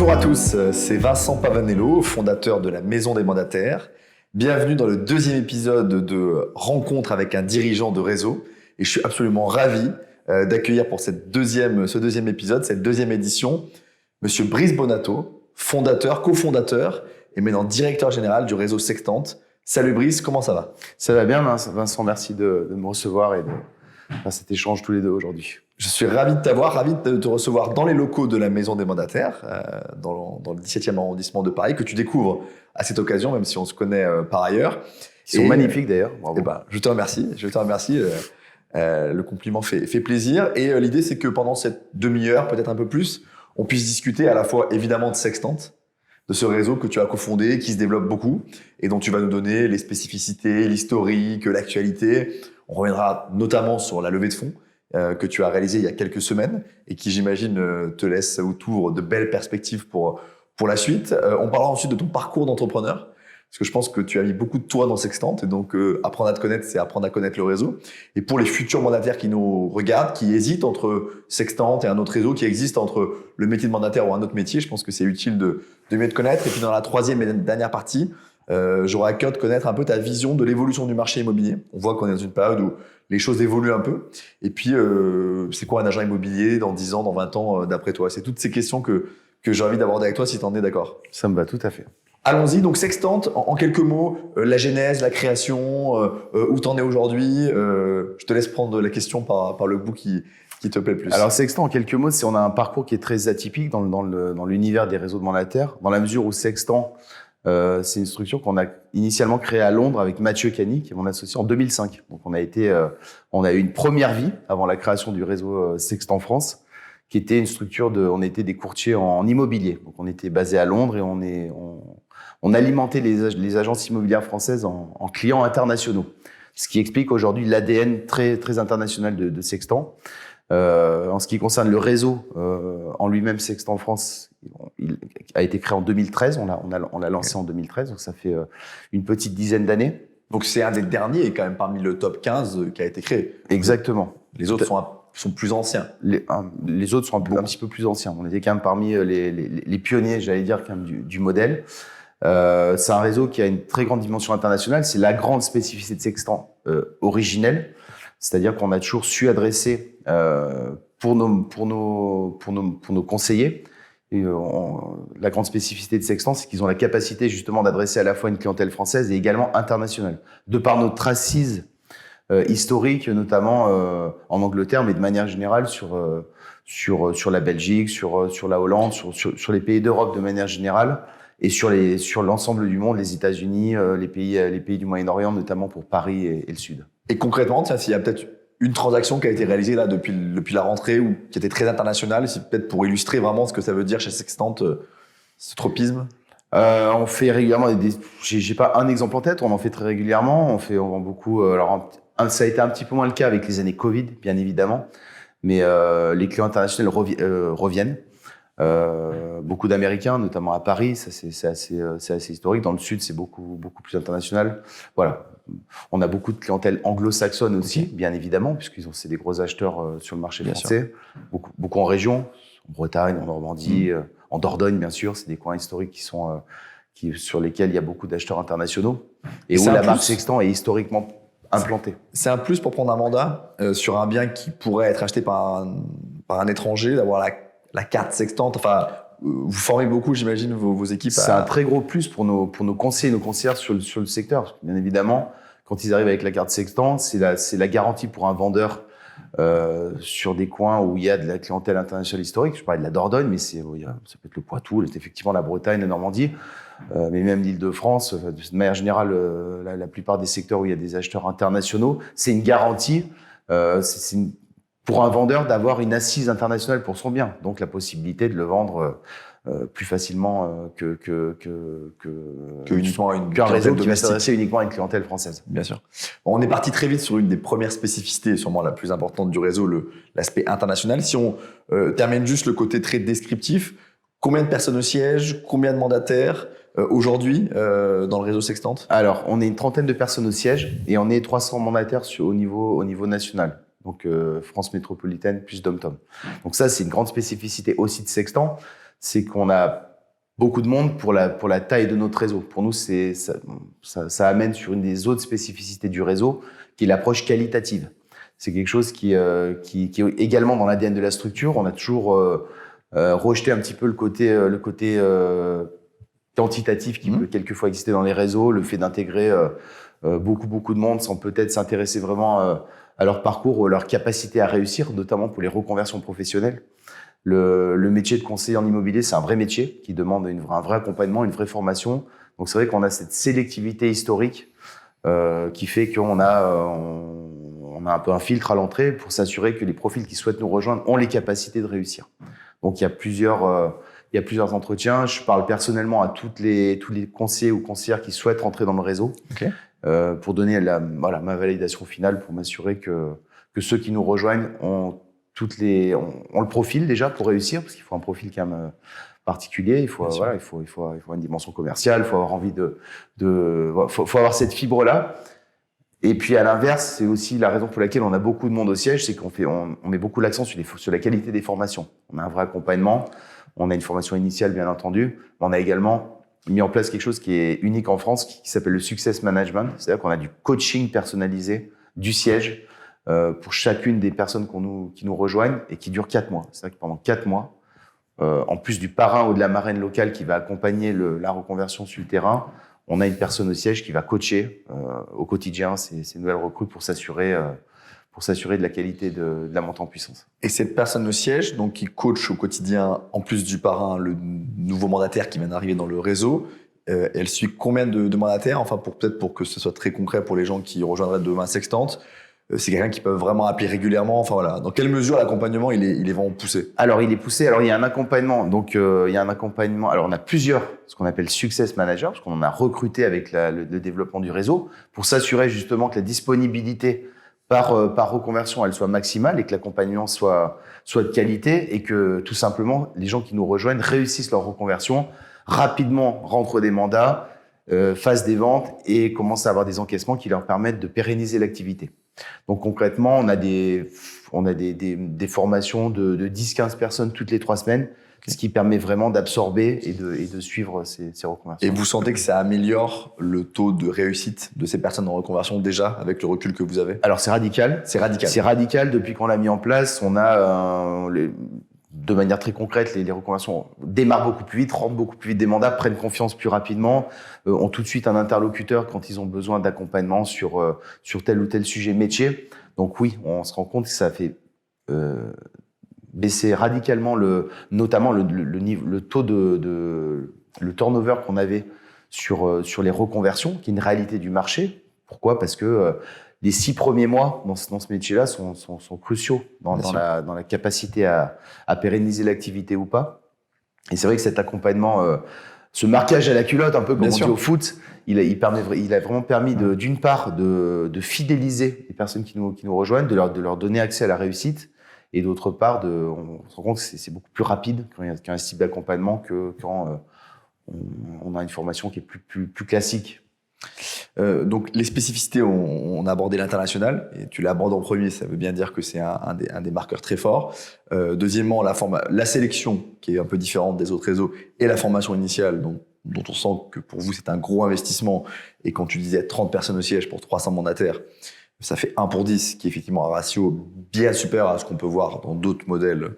Bonjour à tous, c'est Vincent Pavanello, fondateur de la Maison des Mandataires. Bienvenue dans le deuxième épisode de Rencontre avec un dirigeant de réseau. Et je suis absolument ravi d'accueillir pour ce deuxième épisode, cette deuxième édition, Monsieur Brice Bonato, fondateur, cofondateur et maintenant directeur général du réseau Sextante. Salut Brice, comment ça va? Ça va bien Vincent, merci de me recevoir et de faire cet échange tous les deux aujourd'hui. Je suis ravi de t'avoir, ravi de te recevoir dans les locaux de la Maison des Mandataires, dans le 17e arrondissement de Paris, que tu découvres à cette occasion, même si on se connaît par ailleurs. Ils sont magnifiques d'ailleurs, bravo. Je te remercie, le compliment fait plaisir. Et l'idée, c'est que pendant cette demi-heure, peut-être un peu plus, on puisse discuter à la fois évidemment de Sextante, de ce réseau que tu as cofondé, qui se développe beaucoup et dont tu vas nous donner les spécificités, l'historique, l'actualité. On reviendra notamment sur la levée de fonds que tu as réalisée il y a quelques semaines et qui, j'imagine, te laisse autour de belles perspectives pour la suite. On parlera ensuite de ton parcours d'entrepreneur, parce que je pense que tu as mis beaucoup de toi dans Sextante et donc apprendre à te connaître, c'est apprendre à connaître le réseau. Et pour les futurs mandataires qui nous regardent, qui hésitent entre Sextante et un autre réseau, qui existe entre le métier de mandataire ou un autre métier, je pense que c'est utile de mieux te connaître. Et puis dans la troisième et dernière partie, j'aurai à cœur de connaître un peu ta vision de l'évolution du marché immobilier. On voit qu'on est dans une période où les choses évoluent un peu. Et puis, c'est quoi un agent immobilier dans 10 ans, dans 20 ans, d'après toi? C'est toutes ces questions que j'ai envie d'aborder avec toi, si tu en es d'accord. Ça me va tout à fait. Allons-y. Donc, Sextante, en quelques mots, la genèse, la création, où t'en es aujourd'hui. Je te laisse prendre la question par le bout qui te plaît le plus. Alors, Sextante, en quelques mots, on a un parcours qui est très atypique dans l'univers des réseaux de mandataires, dans la mesure où Sextante, c'est une structure qu'on a initialement créée à Londres avec Mathieu Cany, qui est mon associé, en 2005. Donc, on a eu une première vie avant la création du réseau Sextante France, qui était une structure on était des courtiers en immobilier. Donc, on était basé à Londres et on alimentait les agences immobilières françaises en clients internationaux. Ce qui explique aujourd'hui l'ADN très, très international de Sextante. En ce qui concerne le réseau en lui-même, Sextante France, il a été créé en 2013. On l'a lancé en 2013, donc ça fait une petite dizaine d'années. Donc c'est un des derniers et quand même parmi le top 15 qui a été créé. Exactement. Les autres sont plus anciens. Les autres sont un petit peu plus anciens. On était quand même parmi les pionniers, j'allais dire, quand même du modèle. C'est un réseau qui a une très grande dimension internationale. C'est la grande spécificité de Sextante originelle. C'est-à-dire qu'on a toujours su adresser pour nos conseillers. Et, la grande spécificité de Sextante, c'est qu'ils ont la capacité justement d'adresser à la fois une clientèle française et également internationale. De par notre assise historique, notamment en Angleterre, mais de manière générale sur la Belgique, sur la Hollande, sur les pays d'Europe de manière générale, et sur l'ensemble du monde, les États-Unis, les pays du Moyen-Orient, notamment pour Paris et le Sud. Et concrètement, s'il y a peut-être une transaction qui a été réalisée là depuis la rentrée ou qui était très internationale, c'est peut-être pour illustrer vraiment ce que ça veut dire chez Sextante, ce tropisme. On fait régulièrement j'ai pas un exemple en tête, on en fait très régulièrement. On vend beaucoup. Alors ça a été un petit peu moins le cas avec les années Covid, bien évidemment, mais les clients internationaux reviennent. Beaucoup d'Américains, notamment à Paris, ça c'est assez historique. Dans le Sud, c'est beaucoup plus international. Voilà. On a beaucoup de clientèle anglo-saxonne aussi, bien évidemment, c'est des gros acheteurs sur le marché français. Beaucoup en région, en Bretagne, en Normandie, en Dordogne, bien sûr. C'est des coins historiques sur lesquels il y a beaucoup d'acheteurs internationaux et où la marque Sextante est historiquement implantée. C'est un plus pour prendre un mandat sur un bien qui pourrait être acheté par un étranger, d'avoir la carte Sextante. Enfin, vous formez beaucoup, j'imagine, vos équipes. C'est un très gros plus pour nos conseillers et nos conseillères sur le secteur. Bien évidemment, quand ils arrivent avec la carte Sextante, c'est la garantie pour un vendeur sur des coins où il y a de la clientèle internationale historique. Je parlais de la Dordogne, mais ça peut être le Poitou, effectivement la Bretagne, la Normandie, mais même l'Île-de-France. De manière générale, la plupart des secteurs où il y a des acheteurs internationaux, c'est une garantie. Pour un vendeur d'avoir une assise internationale pour son bien, donc la possibilité de le vendre plus facilement qu'un réseau qui va s'adresser uniquement à une clientèle française. Bien sûr. Bon, on est parti très vite sur une des premières spécificités, sûrement la plus importante du réseau, l'aspect international. Si on termine juste le côté très descriptif, combien de personnes au siège, combien de mandataires aujourd'hui dans le réseau Sextante? Alors, on est une trentaine de personnes au siège et on est 300 mandataires au niveau national. Donc France métropolitaine plus Dom-Tom. Donc ça, c'est une grande spécificité aussi de Sextante, c'est qu'on a beaucoup de monde pour la taille de notre réseau. Pour nous, ça amène sur une des autres spécificités du réseau, qui est l'approche qualitative. C'est quelque chose qui est également dans l'ADN de la structure. On a toujours rejeté un petit peu le côté quantitatif qui peut quelquefois exister dans les réseaux, le fait d'intégrer beaucoup de monde sans peut-être s'intéresser vraiment à leur parcours ou à leur capacité à réussir, notamment pour les reconversions professionnelles. Le métier de conseiller en immobilier, c'est un vrai métier qui demande un vrai accompagnement, une vraie formation. Donc c'est vrai qu'on a cette sélectivité historique qui fait qu'on a un peu un filtre à l'entrée pour s'assurer que les profils qui souhaitent nous rejoindre ont les capacités de réussir. Donc il y a plusieurs entretiens. Je parle personnellement à tous les conseillers ou conseillères qui souhaitent rentrer dans le réseau pour donner ma validation finale pour m'assurer que ceux qui nous rejoignent ont le profil déjà pour réussir, parce qu'il faut un profil quand même particulier. Il faut une dimension commerciale, il faut avoir envie faut avoir cette fibre-là. Et puis à l'inverse, c'est aussi la raison pour laquelle on a beaucoup de monde au siège, c'est qu'on met beaucoup l'accent sur la qualité des formations. On a un vrai accompagnement, on a une formation initiale bien entendu, mais on a également mis en place quelque chose qui est unique en France, qui s'appelle le Success Management. C'est-à-dire qu'on a du coaching personnalisé du siège pour chacune des personnes qui nous rejoignent et qui dure 4 mois. C'est-à-dire que pendant 4 mois, en plus du parrain ou de la marraine locale qui va accompagner la reconversion sur le terrain, on a une personne au siège qui va coacher au quotidien ces nouvelles recrues pour s'assurer de la qualité de la montée en puissance. Et cette personne au siège, donc qui coach au quotidien, en plus du parrain, le nouveau mandataire qui vient d'arriver dans le réseau, elle suit combien de mandataires? Enfin, peut-être pour que ce soit très concret pour les gens qui rejoindraient demain Sextante, c'est quelqu'un qui peut vraiment appeler régulièrement. Enfin voilà, dans quelle mesure l'accompagnement il est vraiment poussé? Alors il est poussé. Alors il y a un accompagnement. Donc il y a un accompagnement. Alors on a ce qu'on appelle success manager, parce qu'on en a recruté avec le développement du réseau pour s'assurer justement que la disponibilité par reconversion elle soit maximale et que l'accompagnement soit de qualité et que tout simplement les gens qui nous rejoignent réussissent leur reconversion rapidement, rentrent des mandats, fassent des ventes et commencent à avoir des encaissements qui leur permettent de pérenniser l'activité. Donc concrètement, on a des formations de 10-15 personnes toutes les 3 semaines, ce qui permet vraiment d'absorber et de suivre ces reconversions. Et vous sentez que ça améliore le taux de réussite de ces personnes en reconversion déjà avec le recul que vous avez? Alors c'est radical. C'est radical. C'est radical. Depuis qu'on l'a mis en place, on a de manière très concrète, les reconversions démarrent beaucoup plus vite, rentrent beaucoup plus vite des mandats, prennent confiance plus rapidement, ont tout de suite un interlocuteur quand ils ont besoin d'accompagnement sur tel ou tel sujet métier. Donc oui, on se rend compte que ça fait baisser radicalement notamment le taux le turnover qu'on avait sur les reconversions, qui est une réalité du marché. Pourquoi? Parce que les 6 premiers mois dans ce métier-là sont cruciaux dans la capacité à pérenniser l'activité ou pas. Et c'est vrai que cet accompagnement, ce marquage à la culotte, un peu comme on dit au foot, il a vraiment permis d'une part de fidéliser les personnes qui nous rejoignent, de leur donner accès à la réussite, et d'autre part, on se rend compte que c'est beaucoup plus rapide quand il y a un type d'accompagnement que quand on a une formation qui est plus classique. Donc les spécificités, on a abordé l'international et tu l'abordes en premier, ça veut bien dire que c'est un des marqueurs très forts. Deuxièmement, la sélection qui est un peu différente des autres réseaux et la formation initiale dont on sent que pour vous c'est un gros investissement, et quand tu disais 30 personnes au siège pour 300 mandataires, ça fait 1 pour 10, qui est effectivement un ratio bien supérieur à ce qu'on peut voir dans d'autres modèles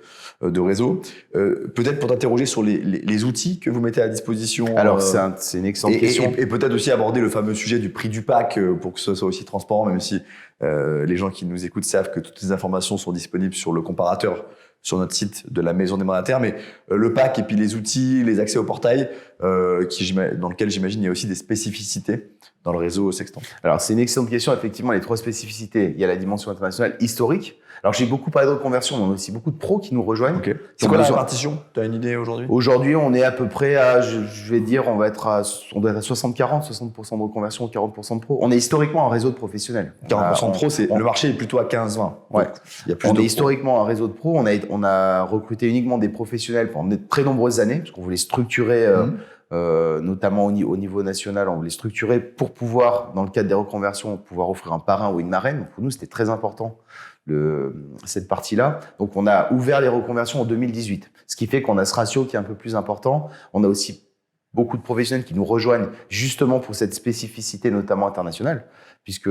de réseau. Peut-être pour t'interroger sur les outils que vous mettez à disposition. Alors, c'est une excellente question. Et peut-être aussi aborder le fameux sujet du prix du pack pour que ce soit aussi transparent, même si les gens qui nous écoutent savent que toutes les informations sont disponibles sur le comparateur sur notre site de la Maison des Mandataires. Mais le pack et puis les outils, les accès au portail, dans lequel j'imagine il y a aussi des spécificités dans le réseau Sextante. Alors, c'est une excellente question. Effectivement, les 3 spécificités. Il y a la dimension internationale historique. Alors, j'ai beaucoup parlé de reconversion, mais on a aussi beaucoup de pros qui nous rejoignent. Okay. C'est quoi la répartition? Tu as une idée aujourd'hui? Aujourd'hui, on est à peu près à, je vais dire, on doit être à 60-40, 60% de reconversion, 40% de pros. On est historiquement un réseau de professionnels. 40% de pros, le marché est plutôt à 15-20. Ouais. Il y a plus on de est historiquement un réseau de pros. On a recruté uniquement des professionnels pendant de très nombreuses années, parce qu'on voulait structurer, notamment au niveau national, on voulait structurer pour pouvoir, dans le cadre des reconversions, pouvoir offrir un parrain ou une marraine. Donc pour nous, c'était très important cette partie-là. Donc on a ouvert les reconversions en 2018, ce qui fait qu'on a ce ratio qui est un peu plus important. On a aussi beaucoup de professionnels qui nous rejoignent justement pour cette spécificité, notamment internationale, puisque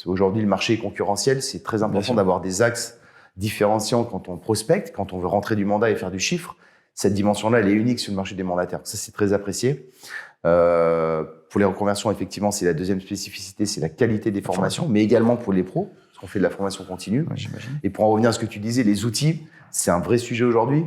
aujourd'hui, le marché est concurrentiel. C'est très important d'avoir des axes différenciants quand on prospecte, quand on veut rentrer du mandat et faire du chiffre. Cette dimension-là, elle est unique sur le marché des mandataires. Ça, c'est très apprécié. Pour les reconversions, effectivement, c'est la deuxième spécificité, c'est la qualité des formations, mais également pour les pros, parce qu'on fait de la formation continue. Ouais, j'imagine. Et pour en revenir à ce que tu disais, les outils, c'est un vrai sujet aujourd'hui.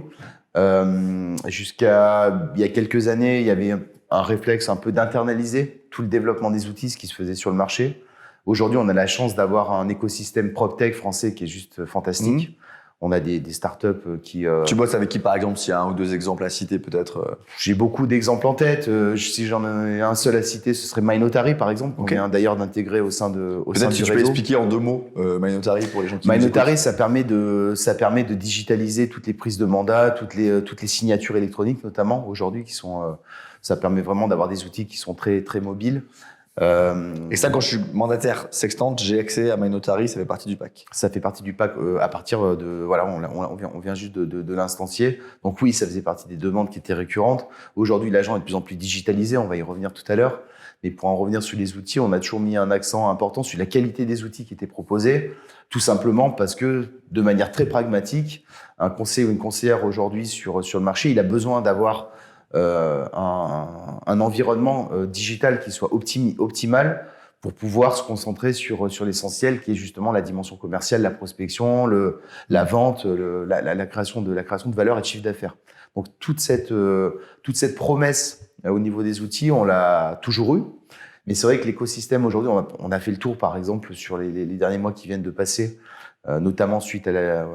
Jusqu'à il y a quelques années, il y avait un réflexe un peu d'internaliser tout le développement des outils, ce qui se faisait sur le marché. Aujourd'hui, on a la chance d'avoir un écosystème PropTech français qui est juste fantastique. On a des startups qui... Tu bosses avec qui, par exemple, s'il y a un ou deux exemples à citer, peut-être J'ai beaucoup d'exemples en tête. Si j'en ai un seul à citer, ce serait MyNotary, par exemple. Ok. On vient d'ailleurs d'intégrer au sein du réseau. Peut-être si tu peux expliquer en 2 mots MyNotary pour les gens qui nous MyNotary, écoutent. ça permet de digitaliser toutes les prises de mandat, toutes les signatures électroniques, notamment aujourd'hui, qui sont... ça permet vraiment d'avoir des outils qui sont très, très mobiles. Et ça, quand je suis mandataire Sextant, j'ai accès à MyNotary, ça fait partie du pack. Ça fait partie du pack à partir de... Voilà, on vient juste de l'instancier. Donc oui, ça faisait partie des demandes qui étaient récurrentes. Aujourd'hui, l'agent est de plus en plus digitalisé, on va y revenir tout à l'heure. Mais pour en revenir sur les outils, on a toujours mis un accent important sur la qualité des outils qui étaient proposés, tout simplement parce que, de manière très pragmatique, un conseiller ou une conseillère aujourd'hui sur le marché, il a besoin d'avoir un environnement digital qui soit optimal pour pouvoir se concentrer sur l'essentiel, qui est justement la dimension commerciale, la prospection, la vente, la création de valeur et de chiffre d'affaires. Donc toute cette promesse au niveau des outils, on l'a toujours eu. Mais c'est vrai que l'écosystème aujourd'hui, on a fait le tour, par exemple, sur les derniers mois qui viennent de passer, notamment suite à la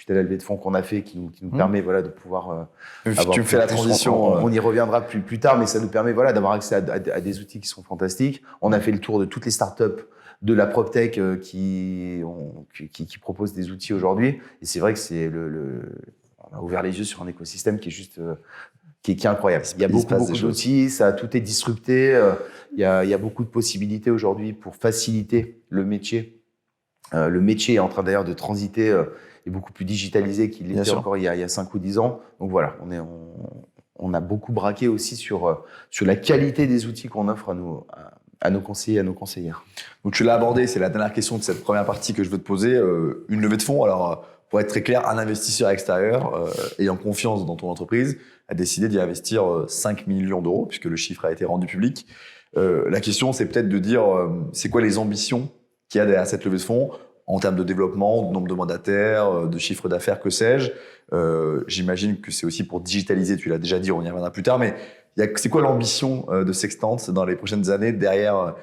levée de fonds qu'on a fait, qui nous permet de pouvoir Tu me fais la transition. On y reviendra plus tard, mais ça nous permet d'avoir accès à des outils qui sont fantastiques. On a fait le tour de toutes les startups de la PropTech qui proposent des outils aujourd'hui. Et c'est vrai que on a ouvert les yeux sur un écosystème qui est juste qui est incroyable. Il y a beaucoup d'outils, tout est disrupté. Il y a beaucoup de possibilités aujourd'hui pour faciliter le métier. Le métier est en train d'ailleurs de transiter, est beaucoup plus digitalisé qu'il l'était encore il y a 5 ou 10 ans. Donc voilà, on a beaucoup braqué aussi sur la qualité des outils qu'on offre à nos conseillers, à nos conseillères. Donc tu l'as abordé, c'est la dernière question de cette première partie que je veux te poser. Une levée de fonds, alors pour être très clair, un investisseur extérieur ayant confiance dans ton entreprise a décidé d'y investir 5 millions d'euros, puisque le chiffre a été rendu public. La question, c'est peut-être de dire, c'est quoi les ambitions qu'il y a derrière cette levée de fonds en termes de développement, de nombre de mandataires, de chiffre d'affaires, que sais-je. J'imagine que c'est aussi pour digitaliser, tu l'as déjà dit, on y reviendra plus tard, mais c'est quoi l'ambition de Sextant dans les prochaines années derrière,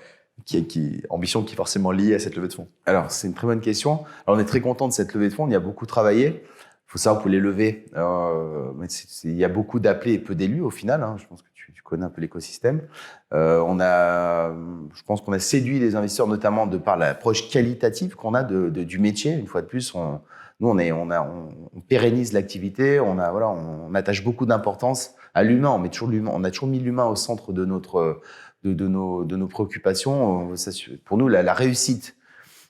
ambition qui est forcément liée à cette levée de fonds? Alors, c'est une très bonne question. Alors, on est très content de cette levée de fonds, on y a beaucoup travaillé. Il faut savoir, pour les lever, il y a beaucoup d'appelés et peu d'élus au final. Je pense que tu connais un peu l'écosystème. Je pense qu'on a séduit les investisseurs, notamment de par l'approche qualitative qu'on a du métier. Une fois de plus, on pérennise l'activité. On attache beaucoup d'importance à l'humain. On a toujours mis l'humain au centre de nos préoccupations. Pour nous, la réussite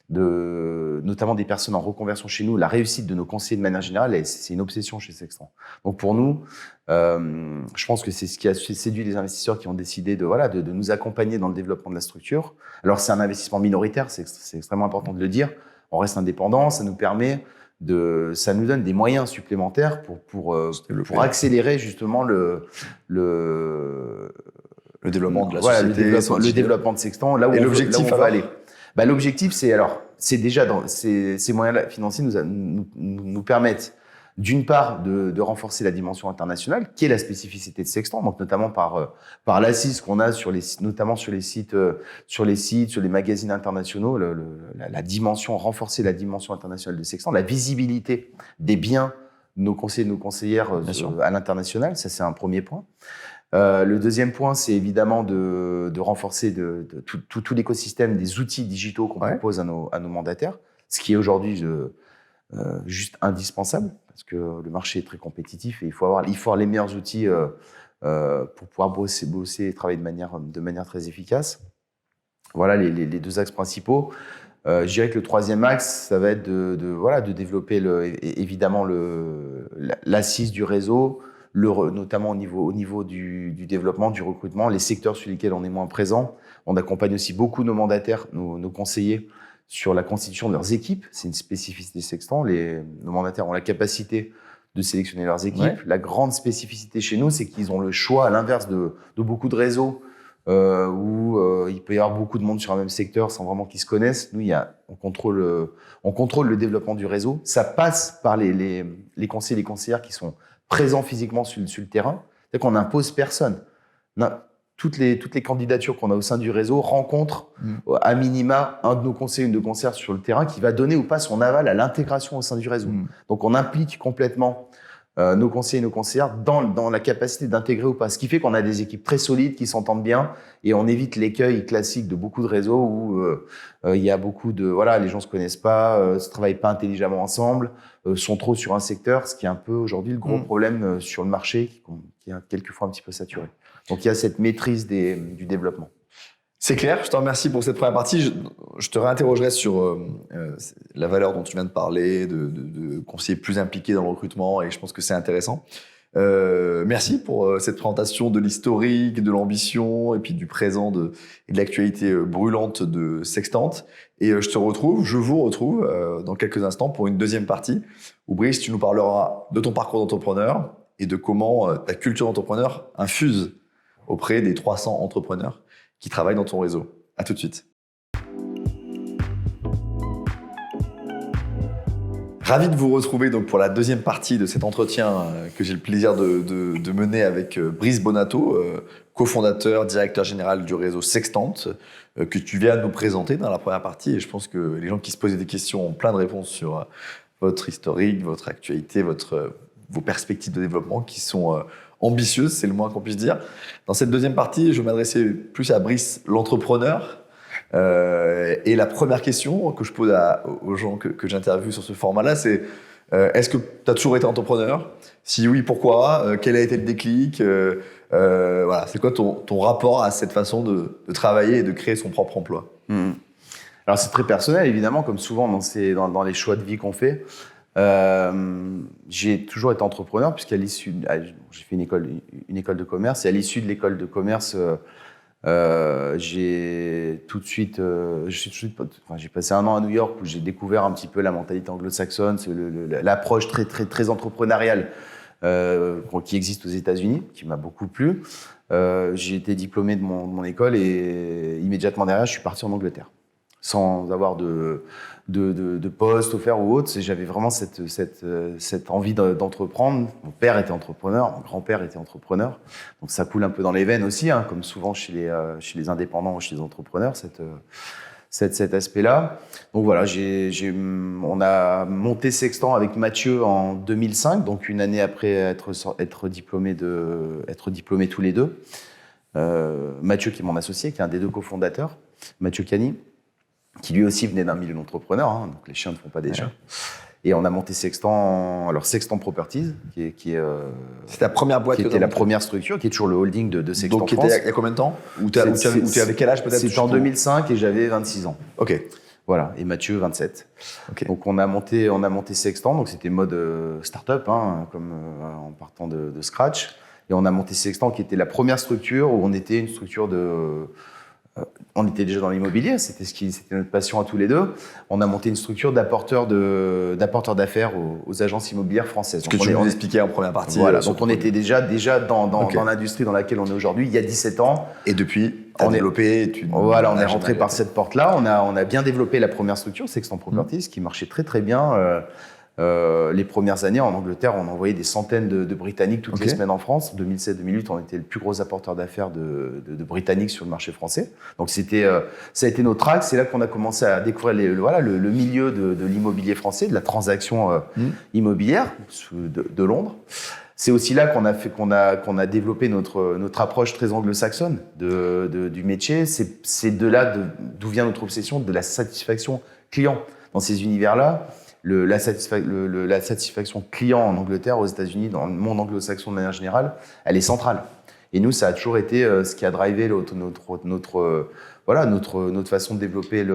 notamment des personnes en reconversion chez nous, la réussite de nos conseillers de manière générale, c'est une obsession chez Sextant. Donc pour nous, je pense que c'est ce qui a séduit les investisseurs qui ont décidé de nous accompagner dans le développement de la structure. Alors c'est un investissement minoritaire, c'est extrêmement important de le dire. On reste indépendant, ça nous donne des moyens supplémentaires pour accélérer justement le développement de la société, le développement de Sextant, là où on va aller. L'objectif, c'est déjà ces moyens financiers nous permettent d'une part de renforcer la dimension internationale, qui est la spécificité de Sextant, donc notamment par l'assise qu'on a notamment sur les sites, sur les magazines internationaux, renforcer la dimension internationale de Sextant, la visibilité des biens de nos conseillers, de nos conseillères à l'international, ça c'est un premier point. Le deuxième point, c'est évidemment de renforcer tout l'écosystème des outils digitaux qu'on propose à nos mandataires, ce qui est aujourd'hui juste indispensable, parce que le marché est très compétitif et il faut avoir les meilleurs outils pour pouvoir bosser et travailler de manière très efficace. Voilà les deux axes principaux. Je dirais que le troisième axe, ça va être de développer évidemment l'assise du réseau, notamment au niveau du développement, du recrutement, les secteurs sur lesquels on est moins présent. On accompagne aussi beaucoup nos mandataires, nos conseillers, sur la constitution de leurs équipes. C'est une spécificité Sextant. Nos mandataires ont la capacité de sélectionner leurs équipes. Ouais. La grande spécificité chez nous, c'est qu'ils ont le choix, à l'inverse de beaucoup de réseaux où il peut y avoir beaucoup de monde sur un même secteur sans vraiment qu'ils se connaissent. Nous, on contrôle le développement du réseau. Ça passe par les conseillers et les conseillères qui sont présents physiquement sur le terrain. C'est-à-dire qu'on n'impose personne. Toutes les candidatures qu'on a au sein du réseau rencontrent à minima un de nos conseillers, une de nos conseillères sur le terrain qui va donner ou pas son aval à l'intégration au sein du réseau. Donc, on implique complètement nos conseillers et nos conseillères dans la capacité d'intégrer ou pas. Ce qui fait qu'on a des équipes très solides qui s'entendent bien et on évite l'écueil classique de beaucoup de réseaux où il y a beaucoup de les gens se connaissent pas, se travaillent pas intelligemment ensemble, sont trop sur un secteur, ce qui est un peu aujourd'hui le gros problème sur le marché qui est quelquefois un petit peu saturé. Donc il y a cette maîtrise du développement. C'est clair, je te remercie pour cette première partie. Je te réinterrogerai sur la valeur dont tu viens de parler, de conseillers plus impliqués dans le recrutement, et je pense que c'est intéressant. Merci pour cette présentation de l'historique, de l'ambition, et puis du présent et de l'actualité brûlante de Sextant. Et je vous retrouve dans quelques instants pour une deuxième partie, où Brice, tu nous parleras de ton parcours d'entrepreneur et de comment ta culture d'entrepreneur infuse auprès des 300 entrepreneurs qui travaillent dans ton réseau. À tout de suite. Ravi de vous retrouver donc pour la deuxième partie de cet entretien que j'ai le plaisir de mener avec Brice Bonato, cofondateur, directeur général du réseau Sextant, que tu viens nous présenter dans la première partie. Et je pense que les gens qui se posaient des questions ont plein de réponses sur votre historique, votre actualité, vos perspectives de développement qui sont ambitieuse, c'est le moins qu'on puisse dire. Dans cette deuxième partie, je vais m'adresser plus à Brice, l'entrepreneur. Et la première question que je pose aux gens que j'interviewe sur ce format-là, c'est est-ce que tu as toujours été entrepreneur ? Si oui, pourquoi ? Quel a été le déclic ? C'est quoi ton rapport à cette façon de travailler et de créer son propre emploi ? Alors, c'est très personnel, évidemment, comme souvent dans les choix de vie qu'on fait. J'ai toujours été entrepreneur puisqu'à l'issue, j'ai fait une école de commerce et à l'issue de l'école de commerce, j'ai passé un an à New York où j'ai découvert un petit peu la mentalité anglo-saxonne, l'approche très très très entrepreneuriale qui existe aux États-Unis, qui m'a beaucoup plu. J'ai été diplômé de mon école et immédiatement derrière, je suis parti en Angleterre sans avoir de poste offert ou autre. J'avais vraiment cette envie d'entreprendre. Mon père était entrepreneur, mon grand-père était entrepreneur. Donc ça coule un peu dans les veines aussi, comme souvent chez les indépendants ou chez les entrepreneurs, cet aspect-là. Donc voilà, on a monté Sextant avec Mathieu en 2005, donc une année après être diplômés tous les deux. Mathieu qui est mon associé, qui est un des deux cofondateurs, Mathieu Cani, qui lui aussi venait d'un milieu d'entrepreneurs, donc les chiens ne font pas des chats. Et on a monté Sextant Properties, qui est c'est ta première boîte, qui était la première structure, qui est toujours le holding de Sextant donc, France. Donc, il y a combien de temps ? Ou tu avais quel âge peut-être ? C'était en 2005 et j'avais 26 ans. Ok. Voilà, et Mathieu 27. Okay. Donc on a monté Sextant, donc c'était mode start-up, comme en partant de scratch. Et on a monté Sextant, qui était la première structure où on était une structure on était déjà dans l'immobilier, c'était notre passion à tous les deux. On a monté une structure d'apporteurs d'affaires aux agences immobilières françaises. Ce que tu nous expliquais en première partie. Voilà, donc on était déjà dans l'industrie dans laquelle on est aujourd'hui, il y a 17 ans. Et depuis, on a développé. On est rentré par cette porte-là. On a bien développé la première structure, Sextant Properties, qui marchait très très bien. Les premières années en Angleterre, on envoyait des centaines de Britanniques toutes les semaines en France. En 2007-2008, on était le plus gros apporteur d'affaires de Britanniques sur le marché français. Donc ça a été notre axe. C'est là qu'on a commencé à découvrir le milieu de l'immobilier français, de la transaction immobilière de Londres. C'est aussi là qu'on a développé notre approche très anglo-saxonne du métier. C'est de là d'où vient notre obsession de la satisfaction client dans ces univers-là. La satisfaction client en Angleterre, aux États-Unis, dans le monde anglo-saxon de manière générale, elle est centrale. Et nous, ça a toujours été ce qui a drivé notre façon de développer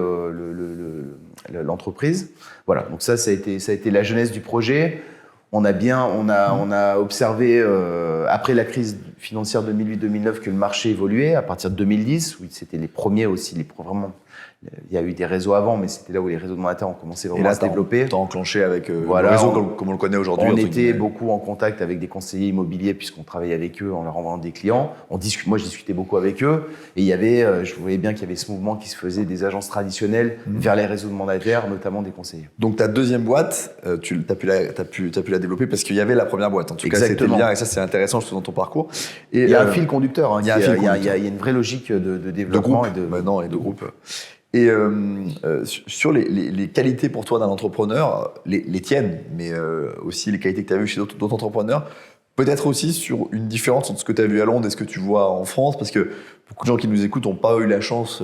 l'entreprise. Voilà. Donc ça a été la genèse du projet. On a observé après la crise financière 2008-2009 que le marché évoluait. À partir de 2010, oui, c'était les premiers aussi, vraiment. Il y a eu des réseaux avant, mais c'était là où les réseaux monétaires ont commencé vraiment à se développer. T'as enclenché avec le réseau comme on le connaît aujourd'hui. On était beaucoup en contact avec des conseillers immobiliers puisqu'on travaillait avec eux en leur envoyant des clients. Moi, je discutais beaucoup avec eux et il y avait, je voyais bien qu'il y avait ce mouvement qui se faisait des agences traditionnelles vers les réseaux de mandataires, notamment des conseillers. Donc ta deuxième boîte, tu as pu la développer parce qu'il y avait la première boîte. En tout cas, c'était bien et ça c'est intéressant je trouve dans ton parcours. Et il y a un fil conducteur. Il y a une vraie logique de développement et de groupe. Et sur les qualités pour toi d'un entrepreneur, les tiennes, mais aussi les qualités que tu as vues chez d'autres entrepreneurs, peut-être aussi sur une différence entre ce que tu as vu à Londres et ce que tu vois en France, parce que beaucoup de gens qui nous écoutent n'ont pas eu la chance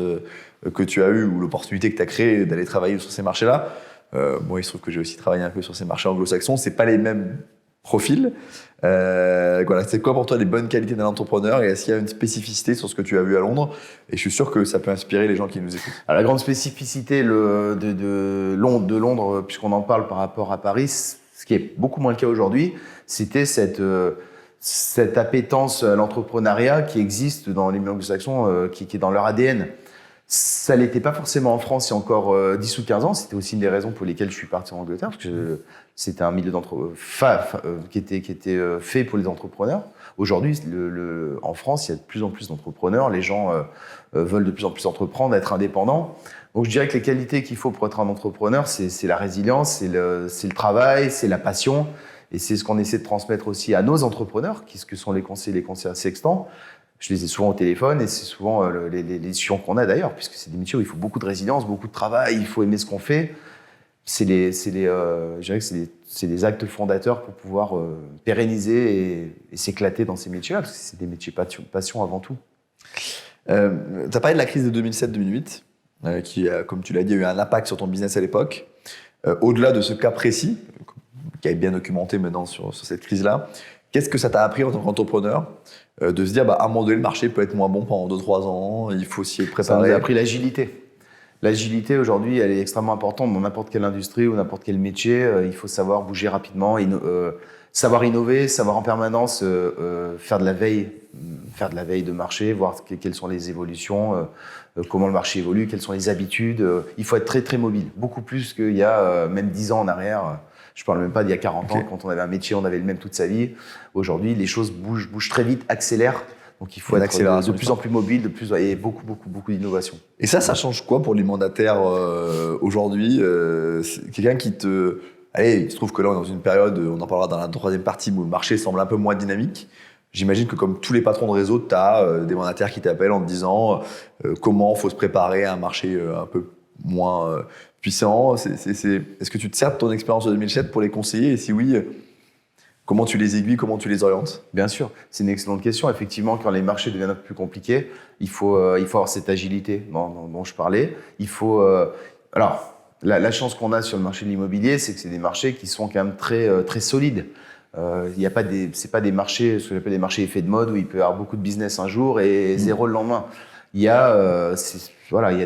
que tu as eue ou l'opportunité que tu as créée d'aller travailler sur ces marchés-là. Moi, il se trouve que j'ai aussi travaillé un peu sur ces marchés anglo-saxons. C'est pas les mêmes profils. Voilà, c'est quoi pour toi les bonnes qualités d'un entrepreneur et est-ce qu'il y a une spécificité sur ce que tu as vu à Londres? Et je suis sûr que ça peut inspirer les gens qui nous écoutent. Alors, la grande spécificité de Londres, puisqu'on en parle par rapport à Paris, ce qui est beaucoup moins le cas aujourd'hui, c'était cette appétence à l'entrepreneuriat qui existe dans les anglo-saxons, qui est dans leur ADN. Ça l'était pas forcément en France il y a encore 10 ou 15 ans. C'était aussi une des raisons pour lesquelles je suis parti en Angleterre, parce que c'était un milieu qui était fait pour les entrepreneurs. Aujourd'hui, en France, il y a de plus en plus d'entrepreneurs. Les gens veulent de plus en plus entreprendre, être indépendants. Donc je dirais que les qualités qu'il faut pour être un entrepreneur, c'est la résilience, c'est le travail, c'est la passion. Et c'est ce qu'on essaie de transmettre aussi à nos entrepreneurs, qui sont les conseillers sextants. Je les ai souvent au téléphone et c'est souvent les discussions qu'on a d'ailleurs, puisque c'est des métiers où il faut beaucoup de résilience, beaucoup de travail, il faut aimer ce qu'on fait. Je dirais que c'est des actes fondateurs pour pouvoir pérenniser et s'éclater dans ces métiers-là, parce que c'est des métiers passion avant tout. Tu as parlé de la crise de 2007-2008, qui, comme tu l'as dit, a eu un impact sur ton business à l'époque. Au-delà de ce cas précis, qui est bien documenté maintenant sur cette crise-là, qu'est-ce que ça t'a appris en tant qu'entrepreneur de se dire, à un moment donné, le marché peut être moins bon pendant 2-3 ans, il faut s'y préparer? Ça nous a appris l'agilité. L'agilité, aujourd'hui, elle est extrêmement importante dans n'importe quelle industrie ou n'importe quel métier. Il faut savoir bouger rapidement, savoir innover, savoir en permanence faire de la veille de marché, voir quelles sont les évolutions, comment le marché évolue, quelles sont les habitudes. Il faut être très, très mobile, beaucoup plus qu'il y a même 10 ans en arrière. Je ne parle même pas d'il y a 40 ans, quand on avait un métier, on avait le même toute sa vie. Aujourd'hui, les choses bougent très vite, accélèrent. Donc, il faut être de plus en plus mobile, et beaucoup d'innovation. Et ça change quoi pour les mandataires aujourd'hui? Quelqu'un qui te... Allez, il se trouve que là, on est dans une période, on en parlera dans la troisième partie, où le marché semble un peu moins dynamique. J'imagine que comme tous les patrons de réseau, tu as des mandataires qui t'appellent en te disant comment il faut se préparer à un marché un peu moins puissant. Est-ce que tu te sers de ton expérience de 2007 pour les conseiller? Et si oui, comment tu les aiguilles, comment tu les orientes? Bien sûr, c'est une excellente question. Effectivement, quand les marchés deviennent un peu plus compliqués, il faut avoir cette agilité dont je parlais. Il faut... alors, la chance qu'on a sur le marché de l'immobilier, c'est que c'est des marchés qui sont quand même très, très solides. C'est pas des marchés, ce que j'appelle des marchés effets de mode, où il peut y avoir beaucoup de business un jour et zéro le lendemain. Il y a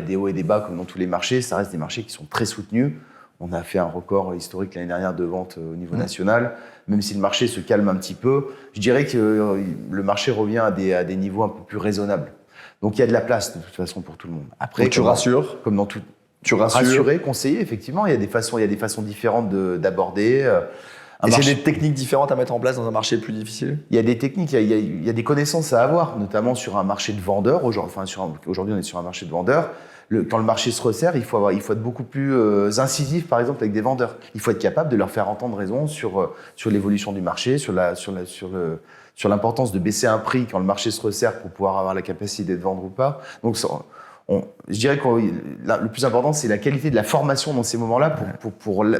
des hauts et des bas comme dans tous les marchés. Ça reste des marchés qui sont très soutenus. On a fait un record historique l'année dernière de vente au niveau national. Même si le marché se calme un petit peu, je dirais que le marché revient à des niveaux un peu plus raisonnables. Donc il y a de la place de toute façon pour tout le monde. Après, tu rassures, comme dans tout. Tu rassures. Rassurer, conseiller, effectivement. Il y a des façons différentes d'aborder. Et c'est des techniques différentes à mettre en place dans un marché plus difficile? Il y a des techniques, il y a des connaissances à avoir, notamment sur un marché de vendeurs. Aujourd'hui, on est sur un marché de vendeurs. Quand le marché se resserre, il faut être beaucoup plus incisif, par exemple, avec des vendeurs. Il faut être capable de leur faire entendre raison sur l'évolution du marché, sur l'importance de baisser un prix quand le marché se resserre pour pouvoir avoir la capacité de vendre ou pas. Donc, je dirais que le plus important, c'est la qualité de la formation dans ces moments-là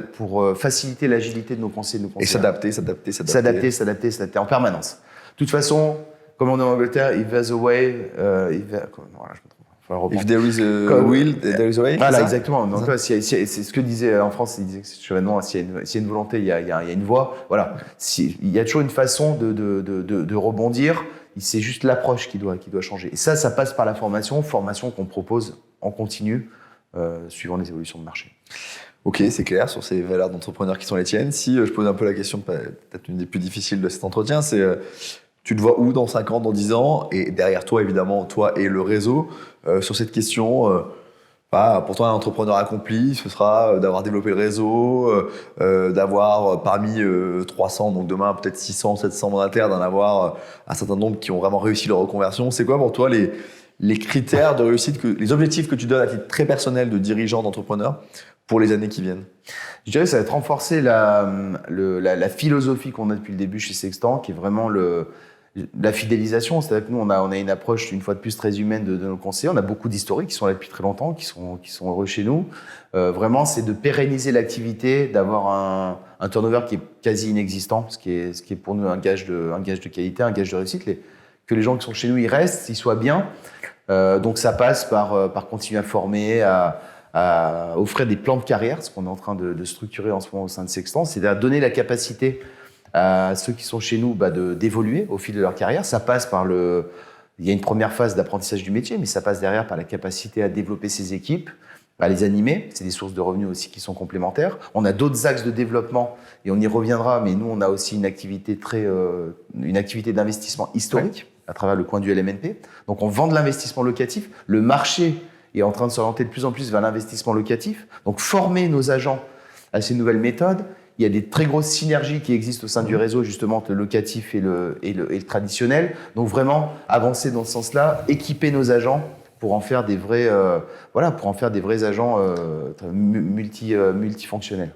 pour faciliter l'agilité de nos conseillers. Et s'adapter en permanence. De toute façon, comme on est en Angleterre, if there's a way, if there is a will, there is a way. Voilà, exactement. Donc, c'est ce que disait en France, il disait que s'il y a une volonté, il y a une voie. Voilà. Il y a toujours une façon de rebondir. C'est juste l'approche qui doit changer. Et ça passe par la formation qu'on propose en continu suivant les évolutions de marché. Ok, c'est clair sur ces valeurs d'entrepreneur qui sont les tiennes. Si je pose un peu la question, peut-être une des plus difficiles de cet entretien, c'est tu te vois où dans 5 ans, dans 10 ans? Et derrière toi, évidemment, toi et le réseau, sur cette question, pour toi, un entrepreneur accompli, ce sera d'avoir développé le réseau, d'avoir parmi 300, donc demain peut-être 600, 700 mandataires, d'en avoir un certain nombre qui ont vraiment réussi leur reconversion. C'est quoi pour toi les critères de réussite, les objectifs que tu donnes à titre très personnel de dirigeant, d'entrepreneur pour les années qui viennent? Je dirais que ça va être renforcer la philosophie qu'on a depuis le début chez Sextant, qui est vraiment la fidélisation. C'est-à-dire que nous, on a une approche, une fois de plus, très humaine de nos conseillers. On a beaucoup d'historiques qui sont là depuis très longtemps, qui sont heureux chez nous. Vraiment, c'est de pérenniser l'activité, d'avoir un turnover qui est quasi inexistant, ce qui est pour nous un gage de qualité, un gage de réussite. Que les gens qui sont chez nous, ils restent, ils soient bien. Donc ça passe par continuer à former, à offrir des plans de carrière, ce qu'on est en train de structurer en ce moment au sein de Sextant, c'est-à-dire donner la capacité à ceux qui sont chez nous d'évoluer au fil de leur carrière. Ça passe par il y a une première phase d'apprentissage du métier, mais ça passe derrière par la capacité à développer ses équipes, à les animer. C'est des sources de revenus aussi qui sont complémentaires. On a d'autres axes de développement et on y reviendra, mais nous, on a aussi une activité d'investissement historique à travers le coin du LMNP. Donc, on vend de l'investissement locatif. Le marché est en train de s'orienter de plus en plus vers l'investissement locatif. Donc, former nos agents à ces nouvelles méthodes. Il y a des très grosses synergies qui existent au sein du réseau, justement, entre le locatif et le traditionnel. Donc, vraiment, avancer dans ce sens-là, équiper nos agents pour en faire des vrais, agents multifonctionnels.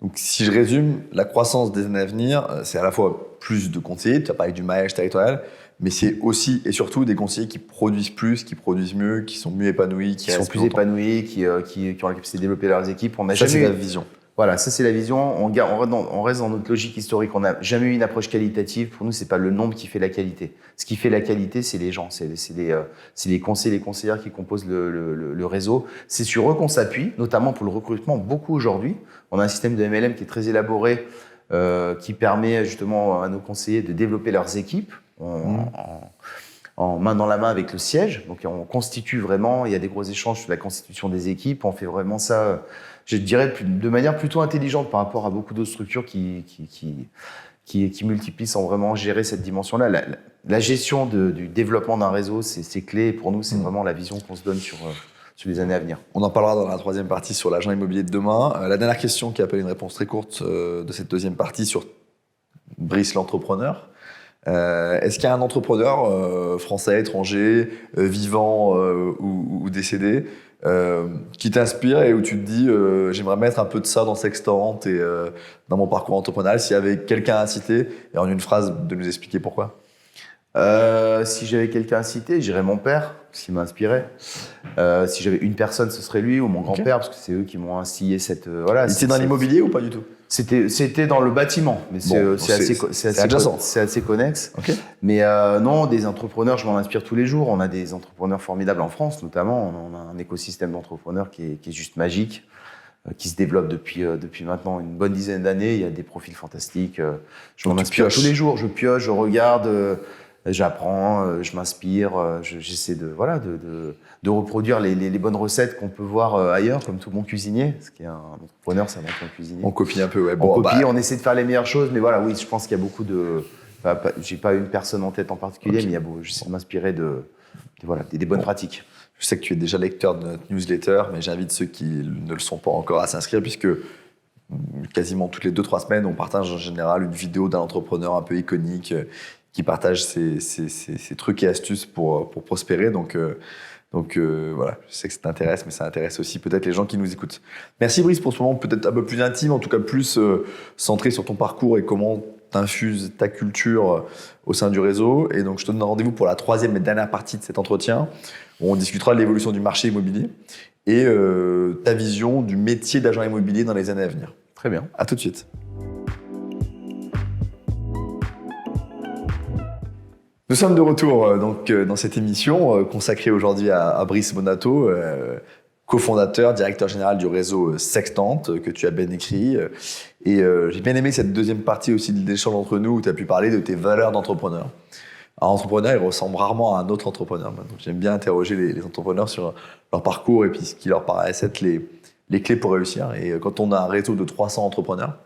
Donc, si je résume, la croissance des années à venir, c'est à la fois plus de conseillers, tu as parlé du maillage territorial, mais c'est aussi et surtout des conseillers qui produisent plus, qui produisent mieux, qui sont mieux épanouis, qui sont plus épanouis, qui ont la capacité de développer leurs équipes. C'est la vision. Voilà, ça c'est la vision. On reste dans notre logique historique. On n'a jamais eu une approche qualitative. Pour nous, c'est pas le nombre qui fait la qualité. Ce qui fait la qualité, c'est les gens, c'est les conseillers, les conseillères qui composent le réseau. C'est sur eux qu'on s'appuie, notamment pour le recrutement. Beaucoup aujourd'hui, on a un système de MLM qui est très élaboré, qui permet justement à nos conseillers de développer leurs équipes en main dans la main avec le siège. Donc on constitue vraiment. Il y a des gros échanges sur la constitution des équipes. On fait vraiment ça. Je dirais de manière plutôt intelligente par rapport à beaucoup d'autres structures qui multiplient sans vraiment gérer cette dimension-là. La gestion du développement d'un réseau, c'est clé. Et pour nous, c'est vraiment la vision qu'on se donne sur les années à venir. On en parlera dans la troisième partie sur l'agent immobilier de demain. La dernière question qui appelle une réponse très courte de cette deuxième partie sur Brice l'entrepreneur. Est-ce qu'il y a un entrepreneur français, étranger, vivant ou décédé qui t'inspire et où tu te dis j'aimerais mettre un peu de ça dans Sextant et dans mon parcours entrepreneurial? S'il y avait quelqu'un à citer et en une phrase de nous expliquer pourquoi. Si j'avais quelqu'un à citer, j'irais mon père, parce qu'il m'a inspiré. Si j'avais une personne, ce serait lui ou mon grand-père, parce que c'est eux qui m'ont instillé cette... Il était dans l'immobilier ou pas du tout? C'était dans le bâtiment, mais c'est assez connexe. Okay. Mais non, des entrepreneurs, je m'en inspire tous les jours. On a des entrepreneurs formidables en France, notamment. On a un écosystème d'entrepreneurs qui est juste magique, qui se développe depuis maintenant une bonne dizaine d'années. Il y a des profils fantastiques. Je m'en inspire tous les jours. Je pioche, je regarde, j'apprends, je m'inspire. J'essaie de reproduire les bonnes recettes qu'on peut voir ailleurs, comme tout bon cuisinier. Parce qu'il y a un entrepreneur, c'est un bon cuisinier. On copie un peu, ouais. On essaie de faire les meilleures choses, mais voilà, oui, je pense qu'il y a beaucoup de... j'ai pas une personne en tête en particulier, mais j'essaie de m'inspirer des bonnes pratiques. Je sais que tu es déjà lecteur de notre newsletter, mais j'invite ceux qui ne le sont pas encore à s'inscrire, puisque quasiment toutes les 2-3 semaines, on partage en général une vidéo d'un entrepreneur un peu iconique qui partage ses trucs et astuces pour prospérer. Donc voilà, je sais que ça t'intéresse, mais ça intéresse aussi peut-être les gens qui nous écoutent. Merci Brice pour ce moment peut-être un peu plus intime, en tout cas plus centré sur ton parcours et comment t'infuses ta culture au sein du réseau. Et donc je te donne rendez-vous pour la troisième et dernière partie de cet entretien, où on discutera de l'évolution du marché immobilier et ta vision du métier d'agent immobilier dans les années à venir. Très bien. À tout de suite. Nous sommes de retour dans cette émission consacrée aujourd'hui à Brice Bonato, cofondateur, directeur général du réseau Sextant, que tu as bien écrit. Et j'ai bien aimé cette deuxième partie aussi de l'échange entre nous où tu as pu parler de tes valeurs d'entrepreneur. Un entrepreneur, il ressemble rarement à un autre entrepreneur. Donc, j'aime bien interroger les entrepreneurs sur leur parcours et puis ce qui leur paraissent être les clés pour réussir. Et quand on a un réseau de 300 entrepreneurs,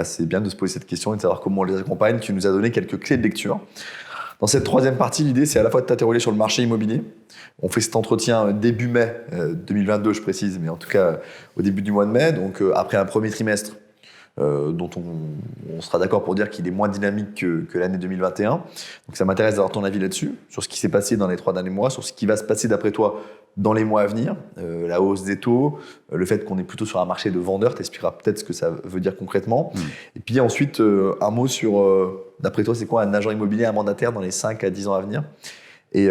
c'est bien de se poser cette question et de savoir comment on les accompagne. Tu nous as donné quelques clés de lecture. Dans cette troisième partie, l'idée, c'est à la fois de t'interroger sur le marché immobilier. On fait cet entretien début mai 2022, je précise, mais en tout cas au début du mois de mai, donc après un premier trimestre dont on sera d'accord pour dire qu'il est moins dynamique que l'année 2021. Donc ça m'intéresse d'avoir ton avis là-dessus, sur ce qui s'est passé dans les 3 derniers mois, sur ce qui va se passer d'après toi dans les mois à venir, la hausse des taux, le fait qu'on est plutôt sur un marché de vendeurs, t'expliqueras peut-être ce que ça veut dire concrètement. Et puis ensuite, un mot sur, d'après toi, c'est quoi un agent immobilier, un mandataire dans les 5 à 10 ans à venir ? Et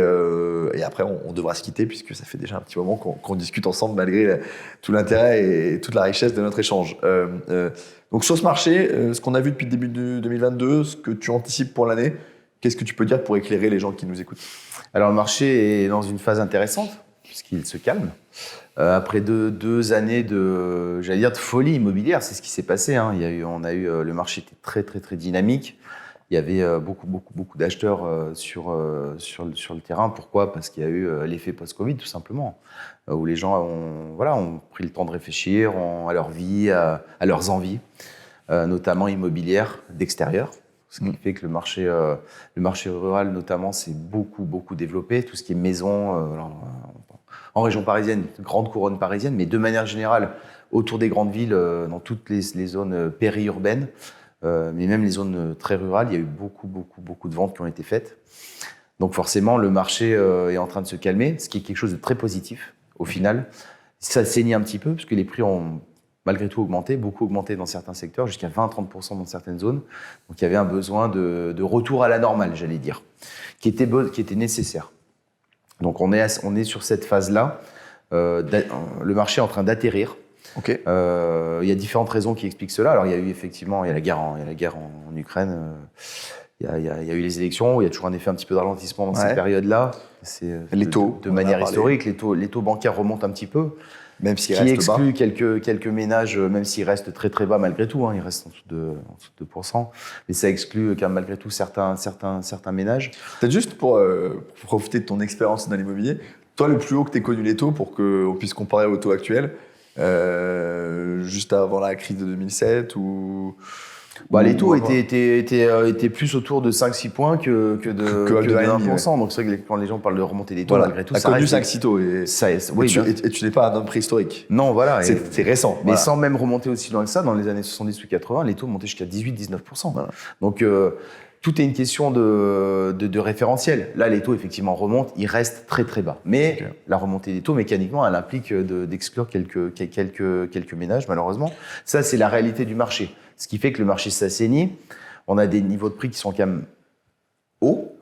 après, on devra se quitter puisque ça fait déjà un petit moment qu'on discute ensemble malgré tout l'intérêt et toute la richesse de notre échange. Donc sur ce marché, ce qu'on a vu depuis le début de 2022, ce que tu anticipes pour l'année, qu'est-ce que tu peux dire pour éclairer les gens qui nous écoutent ? Alors le marché est dans une phase intéressante puisqu'il se calme. Après deux années de folie immobilière, c'est ce qui s'est passé. Hein. Le marché était très très très dynamique. Il y avait beaucoup d'acheteurs sur le terrain. Pourquoi ? Parce qu'il y a eu l'effet post-Covid, tout simplement, où les gens ont pris le temps de réfléchir à leur vie, à leurs envies, notamment immobilières d'extérieur. Ce qui fait que le marché rural, notamment, s'est beaucoup développé. Tout ce qui est maison, en région parisienne, grande couronne parisienne, mais de manière générale, autour des grandes villes, dans toutes les zones périurbaines, mais même les zones très rurales, il y a eu beaucoup de ventes qui ont été faites. Donc forcément, le marché est en train de se calmer, ce qui est quelque chose de très positif au final. Ça saignait un petit peu, parce que les prix ont malgré tout augmenté, beaucoup augmenté dans certains secteurs, jusqu'à 20-30% dans certaines zones. Donc il y avait un besoin de retour à la normale, j'allais dire, qui était nécessaire. Donc on est sur cette phase-là. Le marché est en train d'atterrir. Okay. Il y a différentes raisons qui expliquent cela. Alors il y a eu effectivement la guerre en Ukraine. Il y a eu les élections. Il y a toujours un effet un petit peu de ralentissement dans ces périodes-là. C'est les taux de manière historique. Les taux bancaires remontent un petit peu. Même s'ils restent bas. Qui exclut quelques ménages, même s'ils restent très très bas malgré tout. Hein, ils restent en dessous de 2%. Mais ça exclut quand même malgré tout certains ménages. Peut-être juste pour profiter de ton expérience dans l'immobilier, toi le plus haut que tu aies connu les taux pour qu'on puisse comparer au taux actuel, juste avant la crise de 2007 ou les taux étaient plus autour de 5-6 points que de 1%. Ouais. Donc c'est vrai que quand les gens parlent de remonter des taux, malgré tout, ça reste 5-6 taux. Et tu n'es pas un homme préhistorique. Non, voilà. C'est récent. Mais sans même remonter aussi loin que ça, dans les années 70 ou 80, les taux montaient jusqu'à 18-19%. Voilà. Donc tout est une question de référentiel. Là, les taux, effectivement, remontent. Ils restent très, très bas. Mais la remontée des taux, mécaniquement, elle implique d'exclure quelques ménages, malheureusement. Ça, c'est la réalité du marché. Ce qui fait que le marché s'assainit. On a des niveaux de prix qui sont quand même hauts,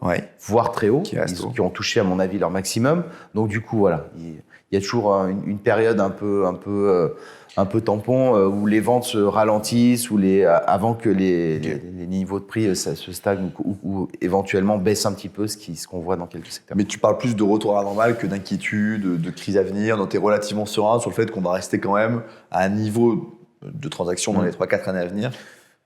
voire très hauts, qui ont touché, à mon avis, leur maximum. Donc, du coup, voilà, il y a toujours une période un peu tampon où les ventes se ralentissent avant que les niveaux de prix se stagnent ou éventuellement baissent un petit peu, ce qu'on voit dans quelques secteurs. Mais tu parles plus de retour à la normale que d'inquiétude, de crise à venir. Donc tu es relativement serein sur le fait qu'on va rester quand même à un niveau de transaction dans les 3-4 années à venir.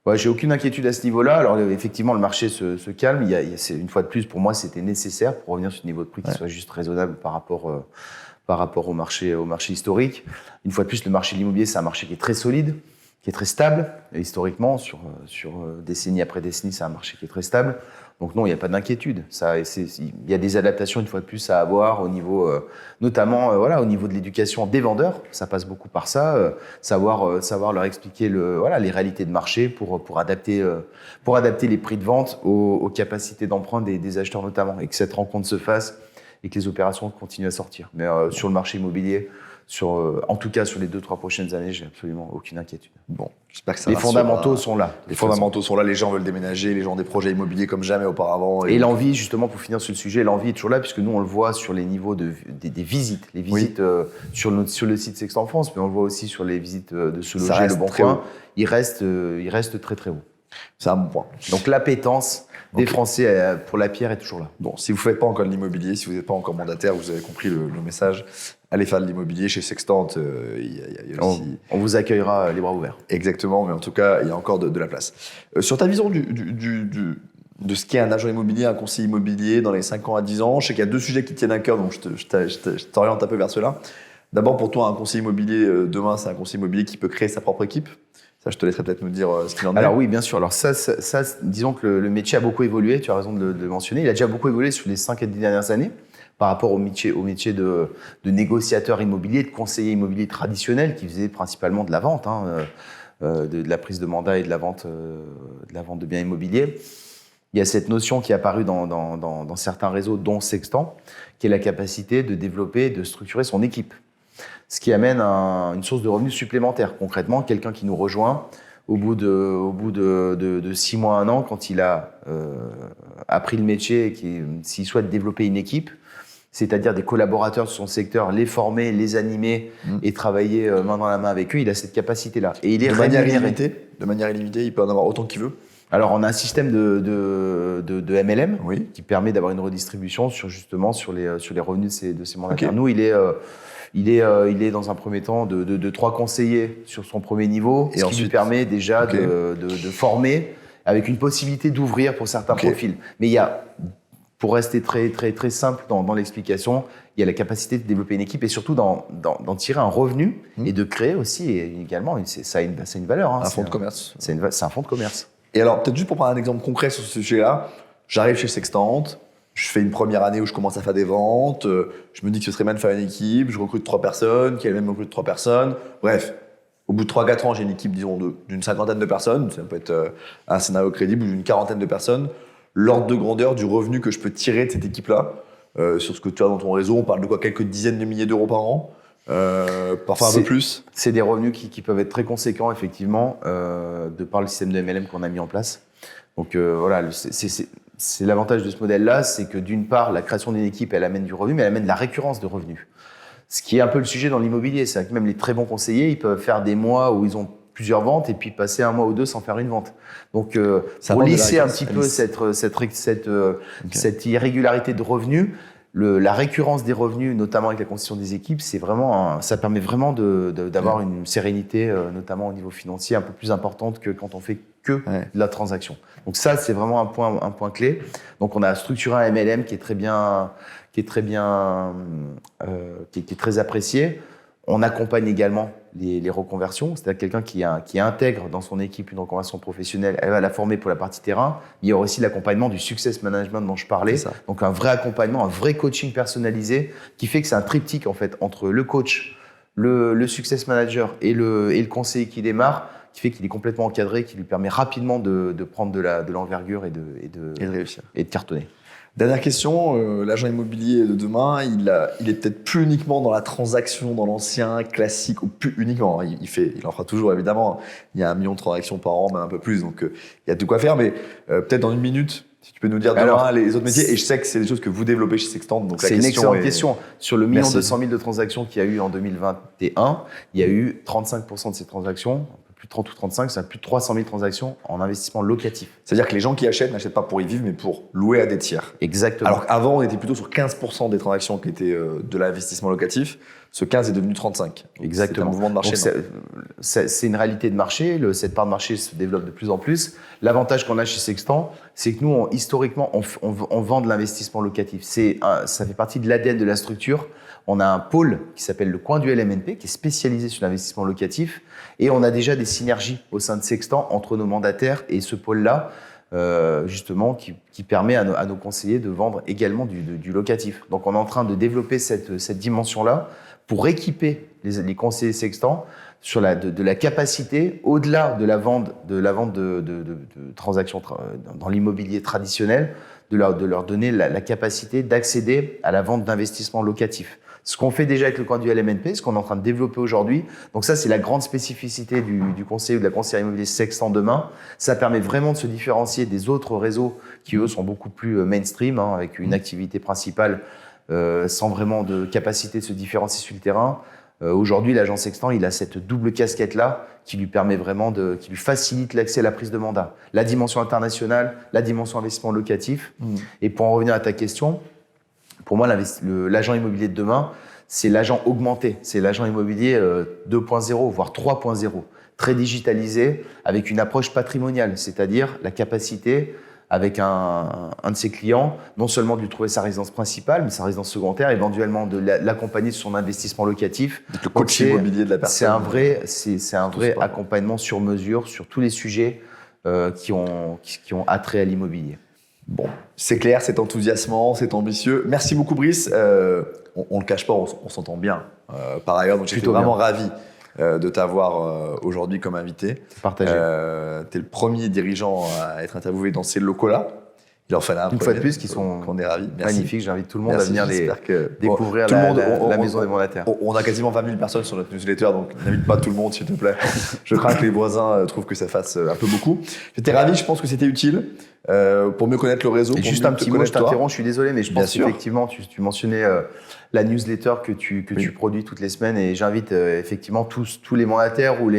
Ouais, j'ai aucune inquiétude à ce niveau-là. Alors effectivement, le marché se calme. Une fois de plus, pour moi, c'était nécessaire pour revenir sur ce niveau de prix qui soit juste raisonnable par rapport au marché historique. Une fois de plus, le marché de l'immobilier, c'est un marché qui est très solide, qui est très stable. Et historiquement, sur décennie après décennie, c'est un marché qui est très stable. Donc non, il n'y a pas d'inquiétude. Il y a des adaptations, une fois de plus, à avoir au niveau, notamment au niveau de l'éducation des vendeurs. Ça passe beaucoup par ça. Savoir leur expliquer les réalités de marché pour adapter les prix de vente aux capacités d'emprunt des acheteurs notamment. Et que cette rencontre se fasse et que les opérations continuent à sortir. Mais sur le marché immobilier, en tout cas sur les 2-3 prochaines années, j'ai absolument aucune inquiétude. Bon, j'espère que ça Les fondamentaux sont là. Les fondamentaux sont là, les gens veulent déménager, les gens ont des projets immobiliers comme jamais auparavant. Et l'envie, justement, pour finir sur le sujet, l'envie est toujours là, puisque nous, on le voit sur les niveaux des visites. Les visites sur le site Sextant France, mais on le voit aussi sur les visites de Se Loger, Le Bon Coin. Il reste très, très haut. C'est un bon point. Donc l'appétence des Français pour la pierre est toujours là. Bon, si vous ne faites pas encore de l'immobilier, si vous n'êtes pas encore mandataire, vous avez compris le message, allez faire de l'immobilier chez Sextant. On vous accueillera les bras ouverts. Exactement, mais en tout cas, il y a encore de la place. Sur ta vision de ce qu'est un agent immobilier, un conseiller immobilier dans les 5 ans à 10 ans. Je sais qu'il y a 2 sujets qui te tiennent à cœur, donc je t'oriente un peu vers cela. D'abord, pour toi, un conseiller immobilier, demain, c'est un conseiller immobilier qui peut créer sa propre équipe. Ça, je te laisserai peut-être nous dire ce qu'il en est. Alors oui, bien sûr. Alors ça disons que le métier a beaucoup évolué, tu as raison de le mentionner. Il a déjà beaucoup évolué sur les 5 et 10 dernières années par rapport au métier de négociateur immobilier, de conseiller immobilier traditionnel qui faisait principalement de la vente, de la prise de mandat et de la vente de biens immobiliers. Il y a cette notion qui est apparue dans certains réseaux, dont Sextant, qui est la capacité de développer, de structurer son équipe. Ce qui amène une source de revenus supplémentaire. Concrètement, quelqu'un qui nous rejoint au bout de 6 mois, 1 an, quand il a appris le métier et s'il souhaite développer une équipe, c'est-à-dire des collaborateurs de son secteur, les former, les animer et travailler main dans la main avec eux, il a cette capacité-là. Et il est de manière illimitée, il peut en avoir autant qu'il veut. Alors, on a un système de MLM Oui. qui permet d'avoir une redistribution sur les revenus de ces mandataires. Okay. Nous, il est dans un premier temps de 3 conseillers sur son premier niveau, ce qui lui permet déjà de former avec une possibilité d'ouvrir pour certains profils. Mais il y a, pour rester très, très, très simple dans l'explication, il y a la capacité de développer une équipe et surtout d'en tirer un revenu et de créer aussi également, ça a une valeur. Un fonds de commerce. C'est un fonds de commerce. Et alors, peut-être juste pour prendre un exemple concret sur ce sujet-là, j'arrive chez Sextant, je fais une première année où je commence à faire des ventes, je me dis que ce serait bien de faire une équipe, je recrute 3 personnes, qui elle-même recrute 3 personnes. Bref, au bout de 3-4 ans, j'ai une équipe, disons, d'une 50aine de personnes, ça peut être un scénario crédible, ou d'une 40aine de personnes. L'ordre de grandeur du revenu que je peux tirer de cette équipe-là, sur ce que tu as dans ton réseau, on parle de quoi? Quelques dizaines de milliers d'euros par an, parfois un peu plus. C'est des revenus qui peuvent être très conséquents, effectivement, de par le système de MLM qu'on a mis en place. Donc voilà, c'est l'avantage de ce modèle-là, c'est que d'une part, la création d'une équipe, elle amène du revenu, mais elle amène de la récurrence de revenus. Ce qui est un peu le sujet dans l'immobilier, c'est que même les très bons conseillers, ils peuvent faire des mois où ils ont plusieurs ventes et puis passer 1 mois ou 2 sans faire une vente. Donc, pour lisser un petit peu cette irrégularité de revenus, la récurrence des revenus, notamment avec la constitution des équipes, ça permet vraiment d'avoir une sérénité, notamment au niveau financier, un peu plus importante que quand on fait que de la transaction. Donc ça, c'est vraiment un point clé. Donc on a structuré un MLM qui est très apprécié. On accompagne également les reconversions, c'est-à-dire quelqu'un qui intègre dans son équipe une reconversion professionnelle, elle va la former pour la partie terrain. Il y a aussi l'accompagnement du success management dont je parlais, donc un vrai accompagnement, un vrai coaching personnalisé qui fait que c'est un triptyque en fait entre le coach, le success manager et le conseiller qui démarre, qui fait qu'il est complètement encadré, qui lui permet rapidement de prendre de l'envergure et de réussir et de cartonner. Dernière question, l'agent immobilier de demain, il est peut-être plus uniquement dans la transaction, dans l'ancien classique, ou plus uniquement, il en fera toujours évidemment, il y a 1 million de transactions par an, même un peu plus, donc il y a de quoi faire, mais peut-être dans 1 minute, si tu peux nous dire demain les autres métiers, et je sais que c'est des choses que vous développez chez Sextant, donc c'est une excellente question. Sur le 1 200 000 de transactions qu'il y a eu en 2021, il y a eu 35% de ces transactions, plus de 30 ou 35, c'est plus de 300 000 transactions en investissement locatif. C'est-à-dire que les gens qui achètent n'achètent pas pour y vivre, mais pour louer à des tiers. Exactement. Alors qu'avant, on était plutôt sur 15% des transactions qui étaient de l'investissement locatif. Ce 15 est devenu 35. Donc exactement. C'est un mouvement de marché. C'est une réalité de marché. Cette part de marché se développe de plus en plus. L'avantage qu'on a chez Sextant, c'est que nous, historiquement, on vend de l'investissement locatif. Ça fait partie de l'ADN de la structure. On a un pôle qui s'appelle le coin du LMNP, qui est spécialisé sur l'investissement locatif. Et on a déjà des synergies au sein de Sextant entre nos mandataires et ce pôle-là, justement, qui permet à nos conseillers de vendre également du locatif. Donc, on est en train de développer cette dimension-là pour équiper les conseillers Sextant sur de la capacité, au-delà de la vente de transactions dans l'immobilier traditionnel, de leur donner la capacité d'accéder à la vente d'investissements locatifs. Ce qu'on fait déjà avec le coin du LMNP, ce qu'on est en train de développer aujourd'hui. Donc ça, c'est la grande spécificité du conseiller ou de la conseillère immobilier Sextant demain. Ça permet vraiment de se différencier des autres réseaux qui, eux, sont beaucoup plus mainstream, avec une activité principale sans vraiment de capacité de se différencier sur le terrain. Aujourd'hui, l'agent Sextant, il a cette double casquette-là qui lui permet vraiment qui lui facilite l'accès à la prise de mandat. La dimension internationale, la dimension investissement locatif. Et pour en revenir à ta question, pour moi, l'agent immobilier de demain, c'est l'agent augmenté. C'est l'agent immobilier 2.0, voire 3.0. Très digitalisé, avec une approche patrimoniale, c'est-à-dire la capacité avec un de ses clients, non seulement de lui trouver sa résidence principale, mais sa résidence secondaire, éventuellement de l'accompagner sur son investissement locatif. Le coach immobilier de la personne. C'est un vrai accompagnement sur mesure sur tous les sujets qui ont attrait à l'immobilier. Bon, c'est clair, c'est enthousiasmant, c'est ambitieux. Merci beaucoup Brice. On le cache pas, on s'entend bien par ailleurs. Donc j'étais vraiment ravi de t'avoir aujourd'hui comme invité. Partagé. Tu es le premier dirigeant à être interviewé dans ces locaux-là. Il en fallait un une fois de plus, qui sont qu'on est ravis. Merci. Magnifiques. J'invite tout le monde à venir découvrir la maison des mandataires. On a quasiment 20 000 personnes sur notre newsletter, donc n'invite pas tout le monde, s'il te plaît. Je crains que les voisins trouvent que ça fasse un peu beaucoup. J'étais ravi, je pense que c'était utile pour mieux connaître le réseau. Et juste un petit mot, je t'interromps, je suis désolé, mais je pense qu'effectivement, tu mentionnais la newsletter que tu produis toutes les semaines, et j'invite effectivement tous les mandataires ou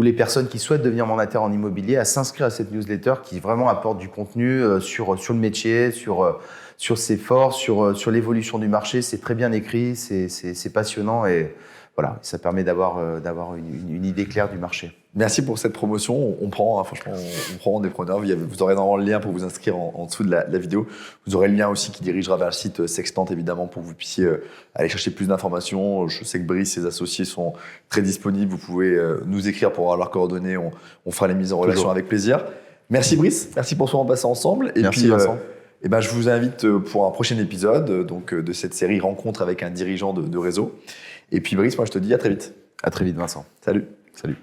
les personnes qui souhaitent devenir mandataires en immobilier à s'inscrire à cette newsletter qui vraiment apporte du contenu sur le métier, sur ses forces, sur l'évolution du marché. C'est très bien écrit, c'est passionnant, et voilà, ça permet d'avoir une idée claire du marché. Merci pour cette promotion. On prend, franchement, on prend des preneurs. Vous aurez normalement le lien pour vous inscrire en dessous de la vidéo. Vous aurez le lien aussi qui dirigera vers le site Sextante, évidemment, pour que vous puissiez aller chercher plus d'informations. Je sais que Brice et ses associés sont très disponibles. Vous pouvez nous écrire pour avoir leurs coordonnées. On fera les mises en relation avec plaisir. Merci Brice. Merci pour ce moment passé ensemble. Et merci puis, Vincent. Je vous invite pour un prochain épisode de cette série Rencontre avec un dirigeant de réseau. Et puis Brice, moi je te dis à très vite. À très vite Vincent. Salut. Salut.